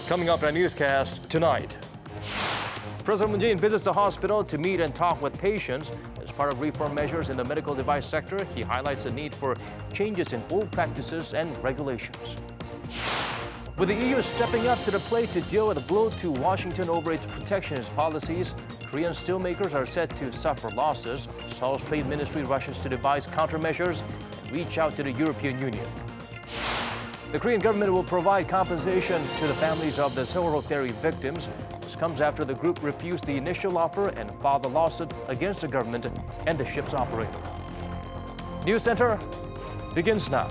Coming up in our newscast tonight. President Moon Jae-in visits the hospital to meet and talk with patients. As part of reform measures in the medical device sector, he highlights the need for changes in old practices and regulations. With the EU stepping up to the plate to deal with a blow to Washington over its protectionist policies, Korean steelmakers are set to suffer losses. Seoul's trade ministry rushes to devise countermeasures and reach out to the European Union. The Korean government will provide compensation to the families of the Sewol-ho ferry victims. This comes after the group refused the initial offer and filed a lawsuit against the government and the ship's operator. News Center begins now.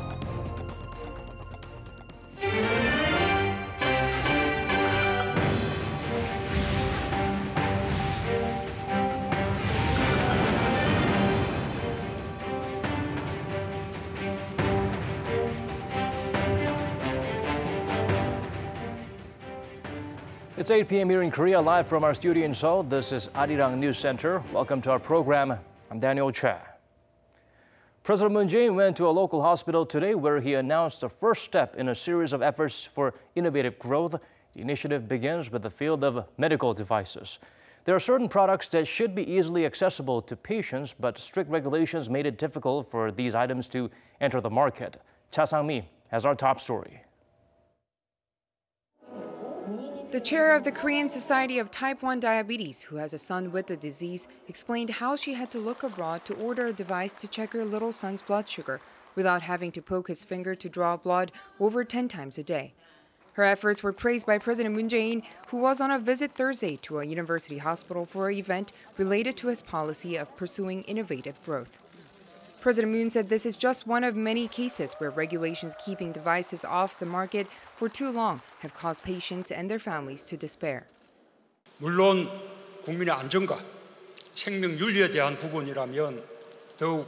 It's 8 p.m. here in Korea, live from our studio in Seoul. This is Arirang News Center. Welcome to our program. I'm Daniel Cha. President Moon Jae-in went to a local hospital today where he announced the first step in a series of efforts for innovative growth. The initiative begins with the field of medical devices. There are certain products that should be easily accessible to patients, but strict regulations made it difficult for these items to enter the market. Cha Sang-mi has our top story. The chair of the Korean Society of Type 1 Diabetes, who has a son with the disease, explained how she had to look abroad to order a device to check her little son's blood sugar without having to poke his finger to draw blood over 10 times a day. Her efforts were praised by President Moon Jae-in, who was on a visit Thursday to a university hospital for an event related to his policy of pursuing innovative growth. President Moon said this is just one of many cases where regulations keeping devices off the market for too long have caused patients and their families to despair. 물론 국민의 안전과 생명 윤리에 대한 부분이라면 더욱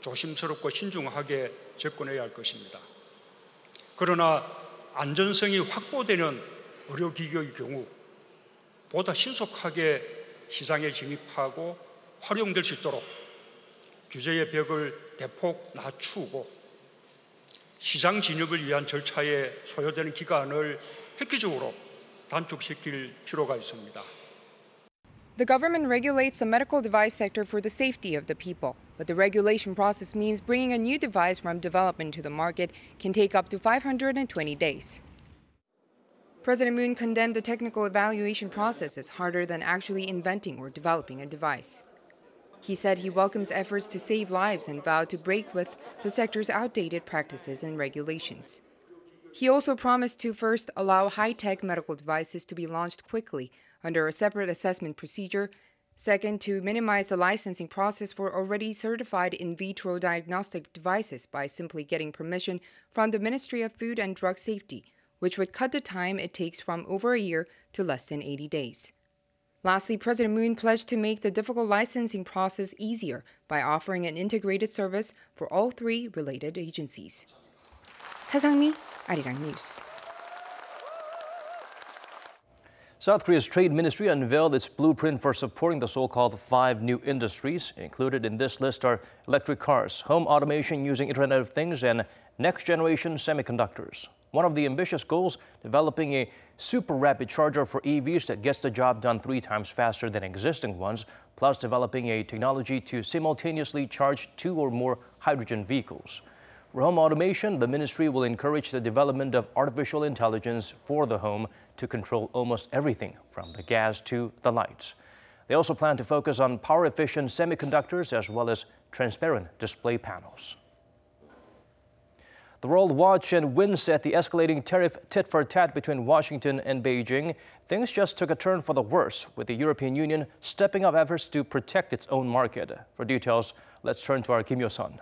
조심스럽고 신중하게 접근해야 할 것입니다. 그러나 안전성이 확보되는 의료기기의 경우 보다 신속하게 시장에 진입하고 활용될 수 있도록 규제의 벽을 대폭 낮추고 시장 진입을 위한 절차에 소요되는 기간을 획기적으로 단축시킬 필요가 있습니다. The government regulates the medical device sector for the safety of the people, but the regulation process means bringing a new device from development to the market can take up to 520 days. President Moon condemned the technical evaluation process as harder than actually inventing or developing a device. He said he welcomes efforts to save lives and vowed to break with the sector's outdated practices and regulations. He also promised to first allow high-tech medical devices to be launched quickly under a separate assessment procedure, second, to minimize the licensing process for already certified in vitro diagnostic devices by simply getting permission from the Ministry of Food and Drug Safety, which would cut the time it takes from over a year to less than 80 days. Lastly, President Moon pledged to make the difficult licensing process easier by offering an integrated service for all three related agencies. Cha Sang-mi, Arirang News. South Korea's Trade Ministry unveiled its blueprint for supporting the so-called 5 new industries. Included in this list are electric cars, home automation using Internet of Things, and next-generation semiconductors. One of the ambitious goals, developing a super rapid charger for EVs that gets the job done 3 times faster than existing ones, plus developing a technology to simultaneously charge 2 or more hydrogen vehicles. For home automation, the ministry will encourage the development of artificial intelligence for the home to control almost everything from the gas to the lights. They also plan to focus on power-efficient semiconductors as well as transparent display panels. The world watched and winced at the escalating tariff tit-for-tat between Washington and Beijing. Things just took a turn for the worse, with the European Union stepping up efforts to protect its own market. For details, let's turn to our Kim Yo-sun.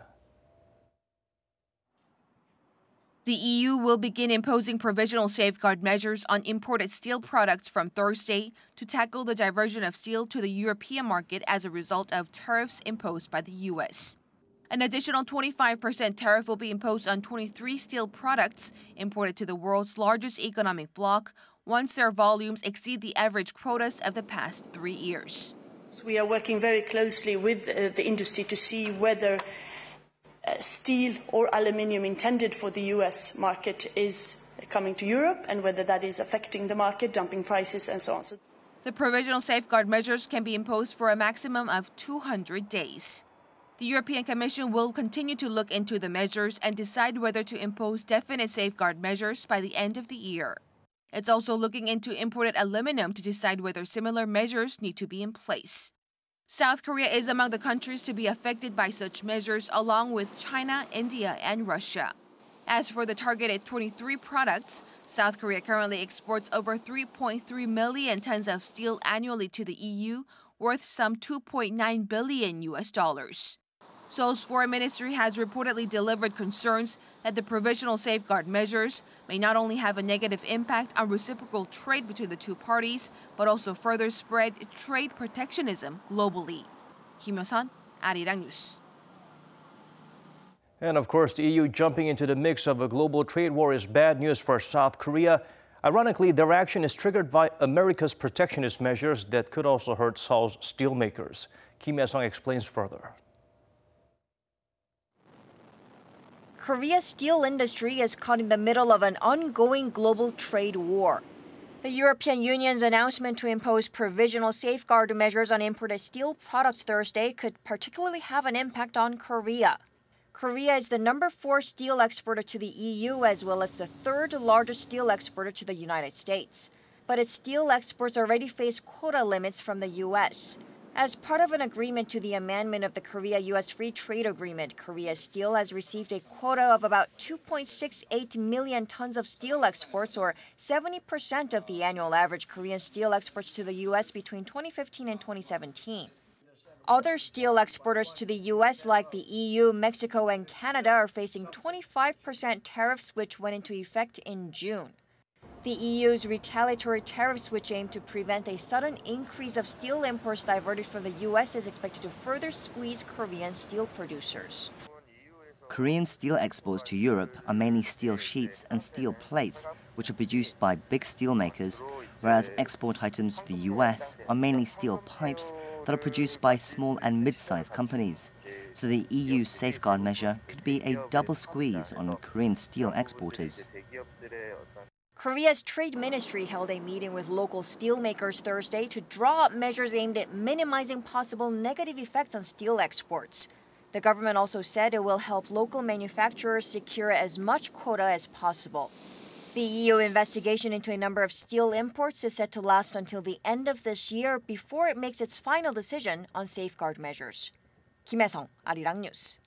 The EU will begin imposing provisional safeguard measures on imported steel products from Thursday to tackle the diversion of steel to the European market as a result of tariffs imposed by the U.S. An additional 25% tariff will be imposed on 23 steel products imported to the world's largest economic bloc once their volumes exceed the average quotas of the past 3 years. We are working very closely with the industry to see whether steel or aluminium intended for the US market is coming to Europe and whether that is affecting the market, dumping prices and so on. The provisional safeguard measures can be imposed for a maximum of 200 days. The European Commission will continue to look into the measures and decide whether to impose definite safeguard measures by the end of the year. It's also looking into imported aluminum to decide whether similar measures need to be in place. South Korea is among the countries to be affected by such measures, along with China, India, and Russia. As for the targeted 23 products, South Korea currently exports over 3.3 million tons of steel annually to the EU, worth some $2.9 billion. Seoul's foreign ministry has reportedly delivered concerns that the provisional safeguard measures may not only have a negative impact on reciprocal trade between the two parties, but also further spread trade protectionism globally. Kim Yo-sun, Arirang News. And of course, the EU jumping into the mix of a global trade war is bad news for South Korea. Ironically, their action is triggered by America's protectionist measures that could also hurt Seoul's steelmakers. Kim Yo-sung explains further. Korea's steel industry is caught in the middle of an ongoing global trade war. The European Union's announcement to impose provisional safeguard measures on imported steel products Thursday could particularly have an impact on Korea. Korea is the number 4 steel exporter to the EU, as well as the 3rd largest steel exporter to the United States. But its steel exports already face quota limits from the U.S. As part of an agreement to the amendment of the Korea-U.S. Free Trade Agreement, Korea's steel has received a quota of about 2.68 million tons of steel exports, or 70% of the annual average Korean steel exports to the U.S. between 2015 and 2017. Other steel exporters to the U.S., like the EU, Mexico, and Canada, are facing 25% tariffs, which went into effect in June. The EU's retaliatory tariffs, which aim to prevent a sudden increase of steel imports diverted from the U.S., is expected to further squeeze Korean steel producers. Korean steel exports to Europe are mainly steel sheets and steel plates, which are produced by big steel makers, whereas export items to the U.S. are mainly steel pipes that are produced by small and mid-sized companies. So the EU safeguard measure could be a double squeeze on Korean steel exporters. Korea's trade ministry held a meeting with local steelmakers Thursday to draw up measures aimed at minimizing possible negative effects on steel exports. The government also said it will help local manufacturers secure as much quota as possible. The EU investigation into a number of steel imports is set to last until the end of this year before it makes its final decision on safeguard measures. Kim Yo-sung, Arirang News.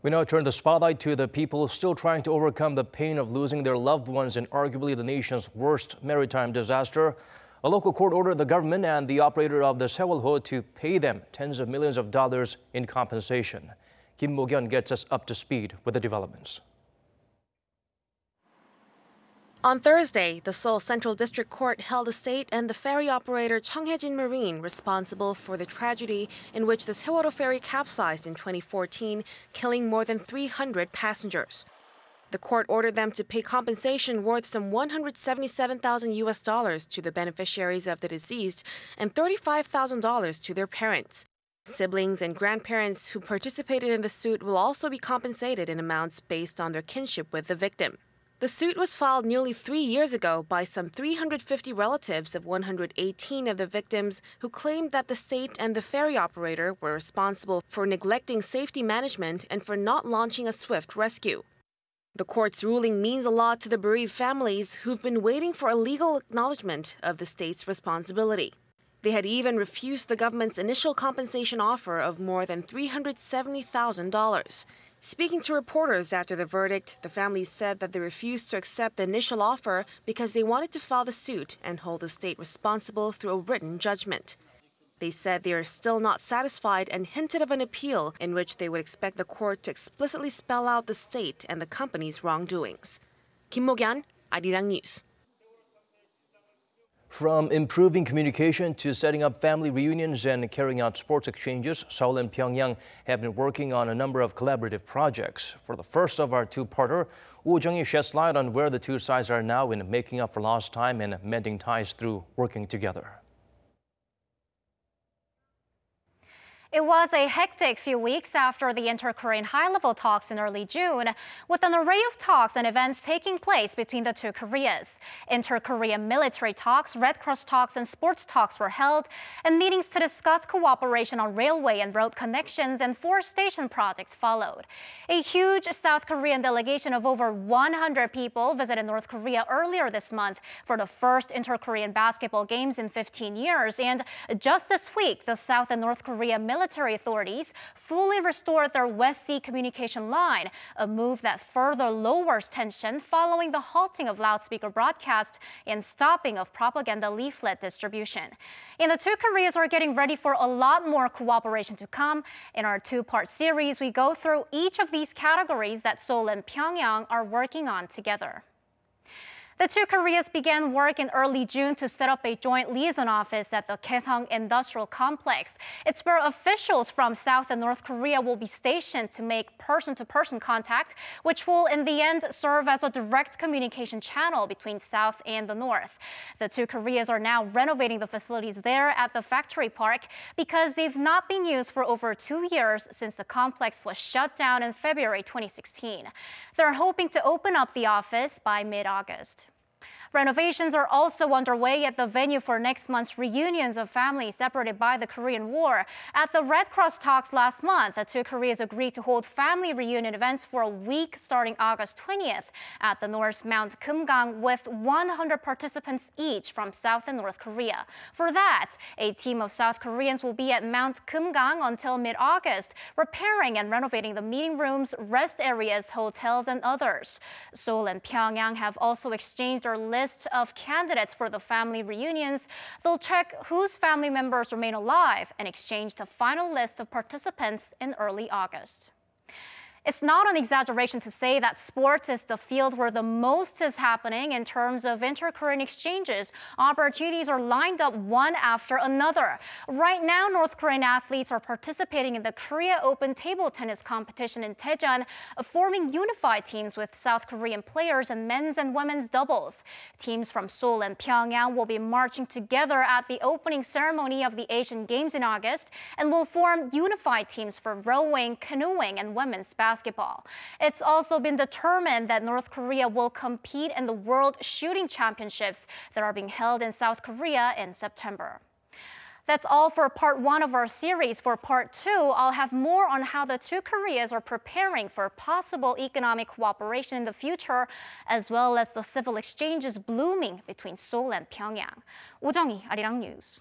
We now turn the spotlight to the people still trying to overcome the pain of losing their loved ones in arguably the nation's worst maritime disaster. A local court ordered the government and the operator of the Sewol-ho to pay them tens of millions of dollars in compensation. Kim Mo-kyun gets us up to speed with the developments. On Thursday, the Seoul Central District Court held the state and the ferry operator Cheonghaejin Marine responsible for the tragedy in which the Sewol-ho ferry capsized in 2014, killing more than 300 passengers. The court ordered them to pay compensation worth some $177,000 to the beneficiaries of the deceased and $35,000 to their parents. Siblings and grandparents who participated in the suit will also be compensated in amounts based on their kinship with the victim. The suit was filed nearly 3 years ago by some 350 relatives of 118 of the victims who claimed that the state and the ferry operator were responsible for neglecting safety management and for not launching a swift rescue. The court's ruling means a lot to the bereaved families who've been waiting for a legal acknowledgement of the state's responsibility. They had even refused the government's initial compensation offer of more than $370,000. Speaking to reporters after the verdict, the families said that they refused to accept the initial offer because they wanted to file the suit and hold the state responsible through a written judgment. They said they are still not satisfied and hinted of an appeal in which they would expect the court to explicitly spell out the state and the company's wrongdoings. Kim Mo-kyun, Arirang News. From improving communication to setting up family reunions and carrying out sports exchanges, Seoul and Pyongyang have been working on a number of collaborative projects. For the first of our two-parter, Woo Jung-hee sheds light on where the two sides are now in making up for lost time and mending ties through working together. It was a hectic few weeks after the inter-Korean high-level talks in early June, with an array of talks and events taking place between the two Koreas. Inter-Korean military talks, Red Cross talks, and sports talks were held, and meetings to discuss cooperation on railway and road connections and forestation projects followed. A huge South Korean delegation of over 100 people visited North Korea earlier this month for the first inter-Korean basketball games in 15 years, and just this week, the South and North Korea military authorities fully restored their West Sea communication line, a move that further lowers tension following the halting of loudspeaker broadcast and stopping of propaganda leaflet distribution. And the two Koreas are getting ready for a lot more cooperation to come. In our two-part series, we go through each of these categories that Seoul and Pyongyang are working on together. The two Koreas began work in early June to set up a joint liaison office at the Kaesong Industrial Complex. It's where officials from South and North Korea will be stationed to make person-to-person contact, which will in the end serve as a direct communication channel between South and the North. The two Koreas are now renovating the facilities there at the factory park because they've not been used for over 2 years since the complex was shut down in February 2016. They're hoping to open up the office by mid-August. Renovations are also underway at the venue for next month's reunions of families separated by the Korean War. At the Red Cross talks last month, the two Koreas agreed to hold family reunion events for a week starting August 20th at the North's Mount Kumgang with 100 participants each from South and North Korea. For that, a team of South Koreans will be at Mount Kumgang until mid-August, repairing and renovating the meeting rooms, rest areas, hotels, and others. Seoul and Pyongyang have also exchanged their list of candidates for the family reunions. They'll check whose family members remain alive and exchange the final list of participants in early August. It's not an exaggeration to say that sports is the field where the most is happening in terms of inter-Korean exchanges. Opportunities are lined up one after another. Right now, North Korean athletes are participating in the Korea Open table tennis competition in Daejeon, forming unified teams with South Korean players in men's and women's doubles. Teams from Seoul and Pyongyang will be marching together at the opening ceremony of the Asian Games in August and will form unified teams for rowing, canoeing, and women's basketball. It's also been determined that North Korea will compete in the World Shooting Championships that are being held in South Korea in September. That's all for part one of our series. For part two, I'll have more on how the two Koreas are preparing for possible economic cooperation in the future, as well as the civil exchanges blooming between Seoul and Pyongyang. 우정희, Arirang News.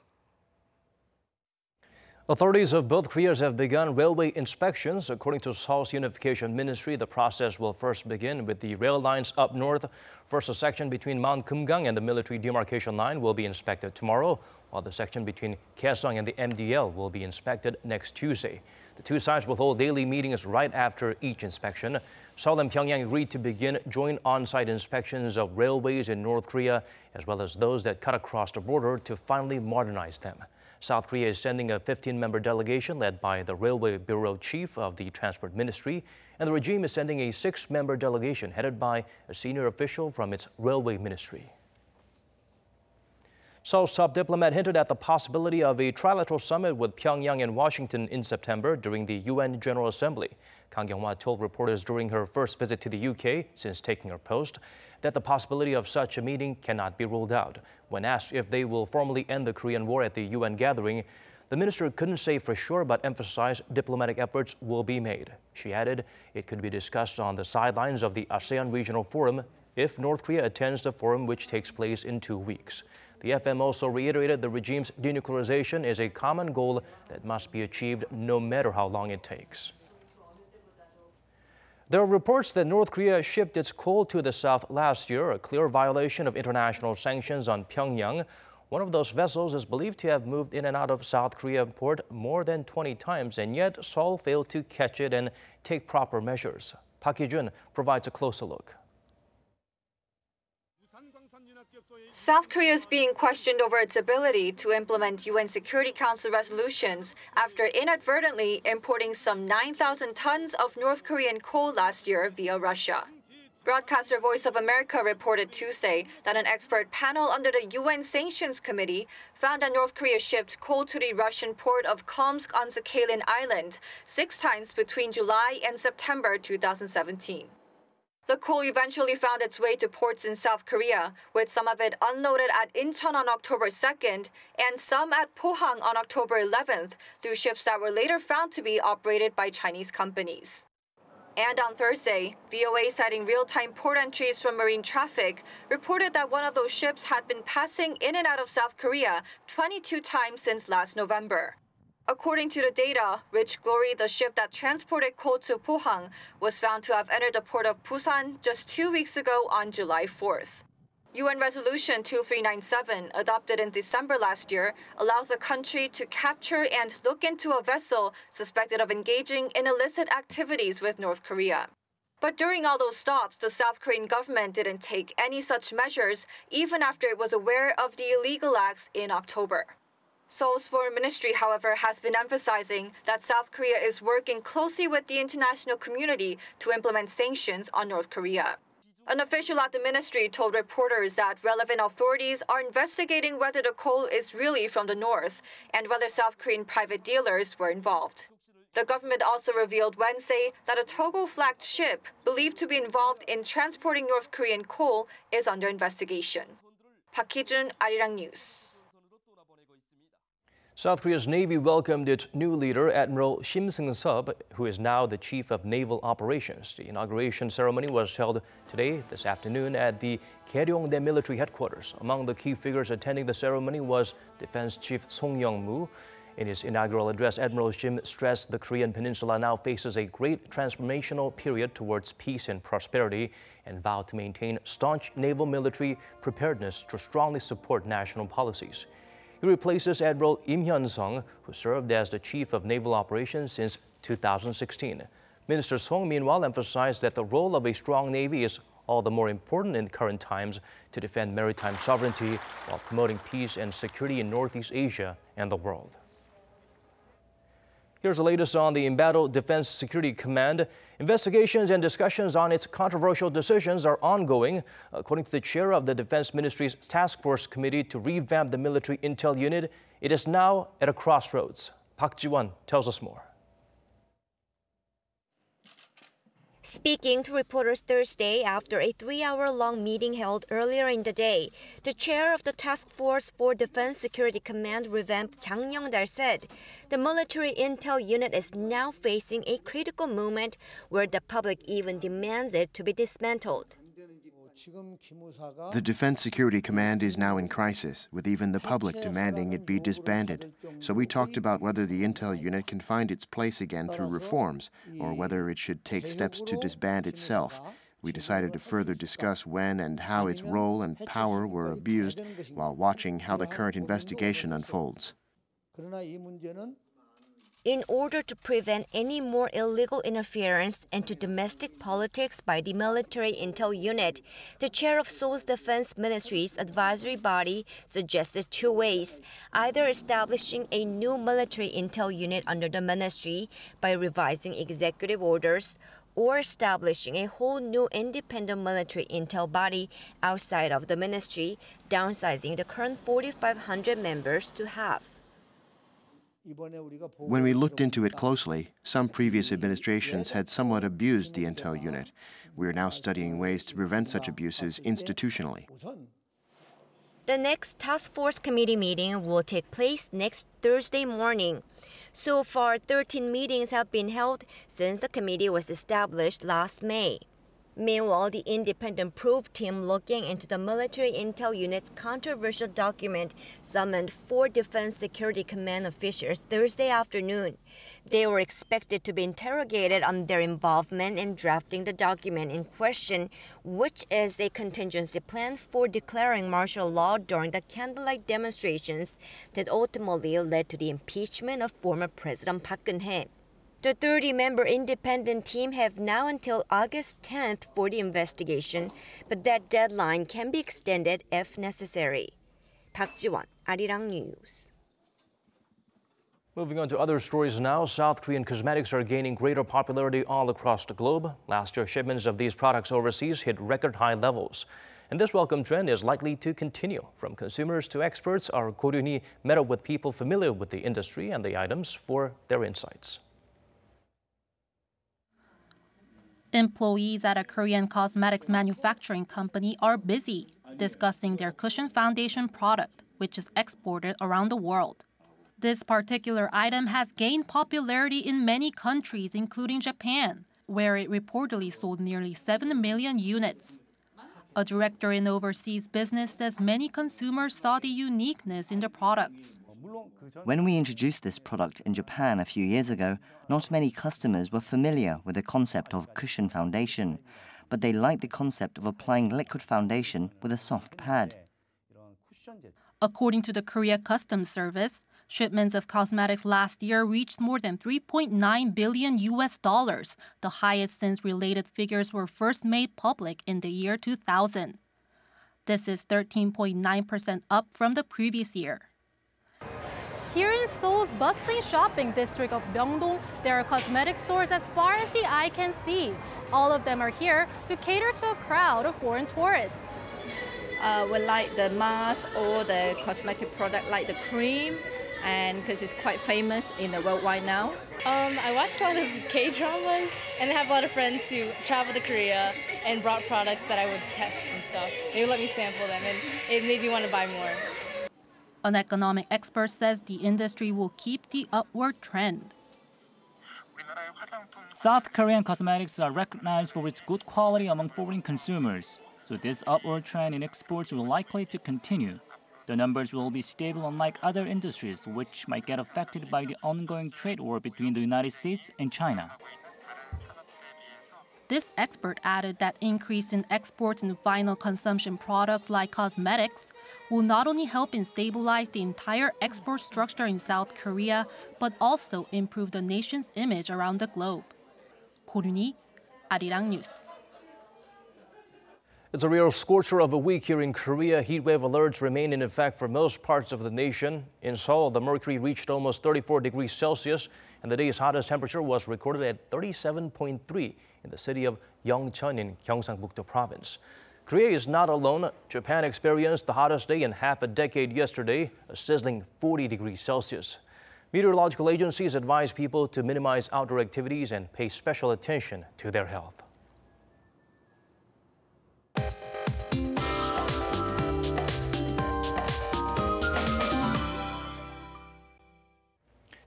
Authorities of both Koreas have begun railway inspections. According to Seoul's Unification Ministry, the process will first begin with the rail lines up north. First, a section between Mount Kumgang and the military demarcation line will be inspected tomorrow, while the section between Kaesong and the MDL will be inspected next Tuesday. The two sides will hold daily meetings right after each inspection. Seoul and Pyongyang agreed to begin joint on-site inspections of railways in North Korea, as well as those that cut across the border to finally modernize them. South Korea is sending a 15-member delegation led by the Railway Bureau Chief of the Transport Ministry, and the regime is sending a 6-member delegation headed by a senior official from its Railway Ministry. Seoul's top diplomat hinted at the possibility of a trilateral summit with Pyongyang and Washington in September during the UN General Assembly. Kang Kyung-hwa told reporters during her first visit to the UK since taking her post that the possibility of such a meeting cannot be ruled out. When asked if they will formally end the Korean War at the UN gathering, the minister couldn't say for sure but emphasized diplomatic efforts will be made. She added it could be discussed on the sidelines of the ASEAN Regional Forum if North Korea attends the forum, which takes place in 2 weeks. The FM also reiterated the regime's denuclearization is a common goal that must be achieved no matter how long it takes. There are reports that North Korea shipped its coal to the south last year, a clear violation of international sanctions on Pyongyang. One of those vessels is believed to have moved in and out of South Korea port more than 20 times, and yet Seoul failed to catch it and take proper measures. Park Hee-jun provides a closer look. South Korea is being questioned over its ability to implement UN Security Council resolutions after inadvertently importing some 9,000 tons of North Korean coal last year via Russia. Broadcaster Voice of America reported Tuesday that an expert panel under the UN Sanctions Committee found that North Korea shipped coal to the Russian port of Tomsk on Sakhalin Island 6 times between July and September 2017. The coal eventually found its way to ports in South Korea, with some of it unloaded at Incheon on October 2nd and some at Pohang on October 11th through ships that were later found to be operated by Chinese companies. And on Thursday, VOA, citing real-time port entries from marine traffic, reported that one of those ships had been passing in and out of South Korea 22 times since last November. According to the data, Rich Glory, the ship that transported coal to Pohang, was found to have entered the port of Busan just 2 weeks ago on July 4th. UN Resolution 2397, adopted in December last year, allows a country to capture and look into a vessel suspected of engaging in illicit activities with North Korea. But during all those stops, the South Korean government didn't take any such measures, even after it was aware of the illegal acts in October. Seoul's foreign ministry, however, has been emphasizing that South Korea is working closely with the international community to implement sanctions on North Korea. An official at the ministry told reporters that relevant authorities are investigating whether the coal is really from the north and whether South Korean private dealers were involved. The government also revealed Wednesday that a Togo-flagged ship believed to be involved in transporting North Korean coal is under investigation. Park Hee-jun, Arirang News. South Korea's Navy welcomed its new leader, Admiral Seung-seob, who is now the Chief of Naval Operations. The inauguration ceremony was held today, this afternoon, at the Garyongdae Military Headquarters. Among the key figures attending the ceremony was Defense Chief Song Young-moo. In his inaugural address, Admiral Shim stressed the Korean peninsula now faces a great transformational period towards peace and prosperity and vowed to maintain staunch naval military preparedness to strongly support national policies. He replaces Admiral Im Hyun-sung, who served as the Chief of Naval Operations since 2016. Minister Song, meanwhile, emphasized that the role of a strong Navy is all the more important in current times to defend maritime sovereignty while promoting peace and security in Northeast Asia and the world. Here's the latest on the Embattled Defense Security Command. Investigations and discussions on its controversial decisions are ongoing. According to the chair of the Defense Ministry's Task Force Committee to revamp the military intel unit, it is now at a crossroads. Park Ji-won tells us more. Speaking to reporters Thursday after a 3-hour-long meeting held earlier in the day, the chair of the Task Force for Defense Security Command Revamp, Jang Young-dal, said the military intel unit is now facing a critical moment where the public even demands it to be dismantled. The Defense Security Command is now in crisis, with even the public demanding it be disbanded. So we talked about whether the intel unit can find its place again through reforms, or whether it should take steps to disband itself. We decided to further discuss when and how its role and power were abused while watching how the current investigation unfolds. In order to prevent any more illegal interference into domestic politics by the military intel unit, the chair of Seoul's Defense Ministry's advisory body suggested 2 ways, either establishing a new military intel unit under the ministry by revising executive orders, or establishing a whole new independent military intel body outside of the ministry, downsizing the current 4,500 members to half. When we looked into it closely, some previous administrations had somewhat abused the intel unit. We are now studying ways to prevent such abuses institutionally. The next Task Force Committee meeting will take place next Thursday morning. So far, 13 meetings have been held since the committee was established last May. Meanwhile, the independent probe team looking into the military intel unit's controversial document summoned 4 Defense Security Command officials Thursday afternoon. They were expected to be interrogated on their involvement in drafting the document in question, which is a contingency plan for declaring martial law during the candlelight demonstrations that ultimately led to the impeachment of former President Park Geun-hye. The 30-member independent team have now until August 10th for the investigation, but that deadline can be extended if necessary. Park Ji-won, Arirang News. Moving on to other stories now, South Korean cosmetics are gaining greater popularity all across the globe. Last year, shipments of these products overseas hit record high levels. And this welcome trend is likely to continue. From consumers to experts, our Go Ryuni met up with people familiar with the industry and the items for their insights. Employees at a Korean cosmetics manufacturing company are busy discussing their cushion foundation product, which is exported around the world. This particular item has gained popularity in many countries, including Japan, where it reportedly sold nearly 7 million units. A director in overseas business says many consumers saw the uniqueness in the products. When we introduced this product in Japan a few years ago, not many customers were familiar with the concept of cushion foundation, but they liked the concept of applying liquid foundation with a soft pad. According to the Korea Customs Service, shipments of cosmetics last year reached more than $3.9 billion, the highest since related figures were first made public in the year 2000. This is 13.9% up from the previous year. Here in Seoul's bustling shopping district of Myeongdong, there are cosmetic stores as far as the eye can see. All of them are here to cater to a crowd of foreign tourists. We like the mask or the cosmetic product like the cream, and because it's quite famous in the worldwide now. I watched a lot of K-dramas and I have a lot of friends who travel to Korea and brought products that I would test and stuff. They let me sample them and it made me want to buy more. An economic expert says the industry will keep the upward trend. South Korean cosmetics are recognized for its good quality among foreign consumers, so this upward trend in exports will likely to continue. The numbers will be stable unlike other industries, which might get affected by the ongoing trade war between the United States and China. This expert added that increase in exports in final consumption products like cosmetics will not only help in stabilize the entire export structure in South Korea, but also improve the nation's image around the globe. Go Ryuni, Arirang News. It's a real scorcher of a week here in Korea. Heatwave alerts remain in effect for most parts of the nation. In Seoul, the mercury reached almost 34 degrees Celsius, and the day's hottest temperature was recorded at 37.3 in the city of Yeongcheon in Gyeongsang-buk-do province. Korea is not alone. Japan experienced the hottest day in half a decade yesterday, a sizzling 40 degrees Celsius. Meteorological agencies advise people to minimize outdoor activities and pay special attention to their health.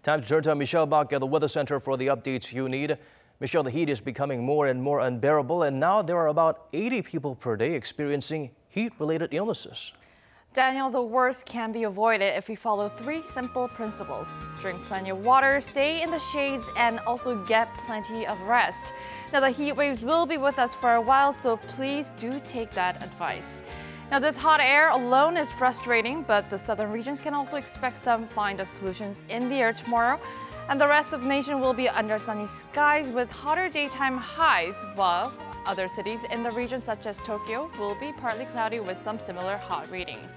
Time to turn to Michelle back at the Weather Center for the updates you need. Michelle, the heat is becoming more and more unbearable, and now there are about 80 people per day experiencing heat-related illnesses. Daniel, the worst can be avoided if we follow 3 simple principles. Drink plenty of water, stay in the shades, and also get plenty of rest. Now, the heat waves will be with us for a while, so please do take that advice. Now, this hot air alone is frustrating, but the southern regions can also expect some fine dust pollution in the air tomorrow. And the rest of the nation will be under sunny skies with hotter daytime highs, while other cities in the region, such as Tokyo, will be partly cloudy with some similar hot readings.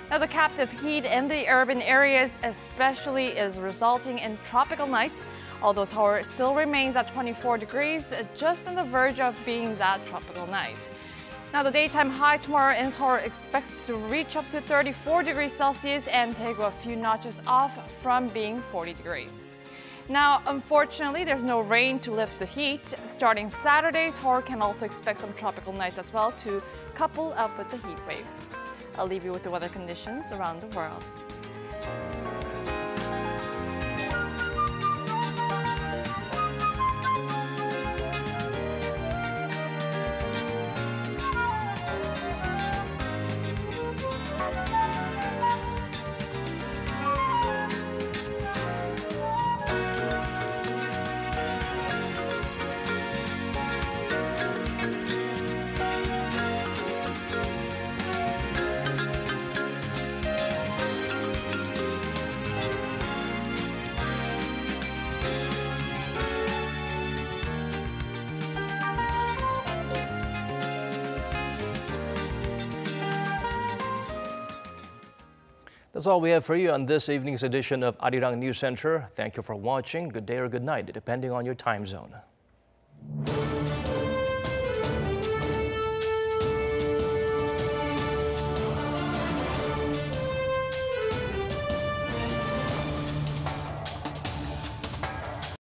Now, the captive heat in the urban areas especially is resulting in tropical nights, although Seoul still remains at 24 degrees, just on the verge of being that tropical night. Now, the daytime high tomorrow in Seoul expects to reach up to 34 degrees Celsius and take a few notches off from being 40 degrees. Now, unfortunately, there's no rain to lift the heat. Starting Saturday, Seoul can also expect some tropical nights as well to couple up with the heat waves. I'll leave you with the weather conditions around the world. That's all we have for you on this evening's edition of Arirang News Center. Thank you for watching. Good day or good night, depending on your time zone.